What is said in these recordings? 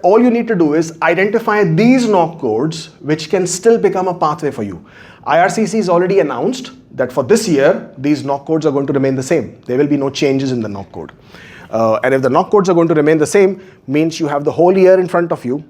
All you need to do is identify these knock codes which can still become a pathway for you. IRCC has already announced that for this year, these knock codes are going to remain the same. There will be no changes in the knock code. And if the knock codes are going to remain the same, means you have the whole year in front of you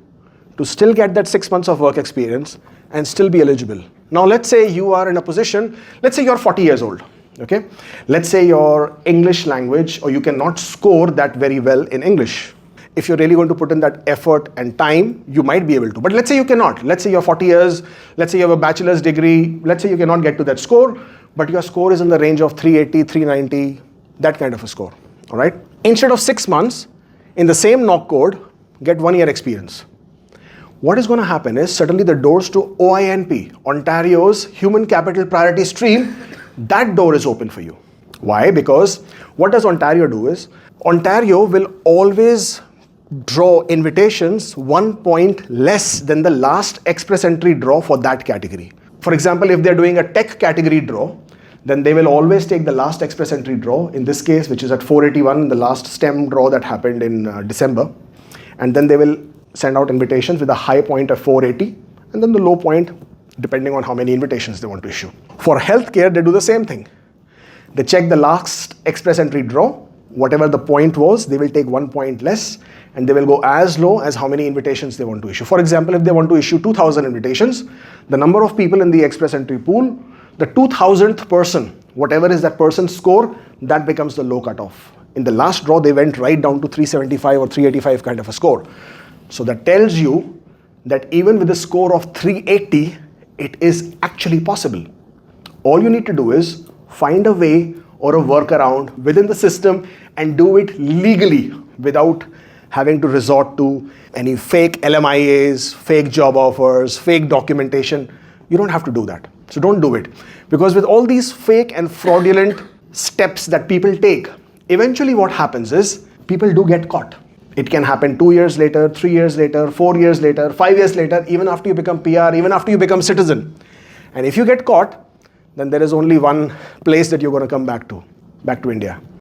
to still get that 6 months of work experience and still be eligible. Now, let's say you are in a position, let's say you're 40 years old. Okay, let's say your English language, or you cannot score that very well in English. If you're really going to put in that effort and time, you might be able to. But let's say you cannot. Let's say you're 40 years, let's say you have a bachelor's degree, let's say you cannot get to that score, but your score is in the range of 380, 390, that kind of a score. All right. Instead of 6 months, in the same knock code, get 1 year experience. What is going to happen is suddenly the doors to OINP, Ontario's Human Capital Priority Stream, that door is open for you. Why? Because what does Ontario do is, Ontario will always draw invitations 1 point less than the last express entry draw for that category. For example, if they're doing a tech category draw, then they will always take the last express entry draw, in this case, which is at 481, the last STEM draw that happened in December. And then they will send out invitations with a high point of 480 and then the low point depending on how many invitations they want to issue. For healthcare, they do the same thing. They check the last express entry draw, whatever the point was, they will take 1 point less and they will go as low as how many invitations they want to issue. For example, if they want to issue 2,000 invitations, the number of people in the express entry pool, the 2,000th person, whatever is that person's score, that becomes the low cutoff. In the last draw, they went right down to 375 or 385 kind of a score. So that tells you that even with a score of 380, it is actually possible. All you need to do is find a way or a workaround within the system and do it legally without having to resort to any fake LMIAs, fake job offers, fake documentation. You don't have to do that. So don't do it. Because with all these fake and fraudulent steps that people take, eventually what happens is people do get caught. It can happen 2 years later, 3 years later, 4 years later, 5 years later, even after you become PR, even after you become citizen. And if you get caught, then there is only one place that you're going to come back to India.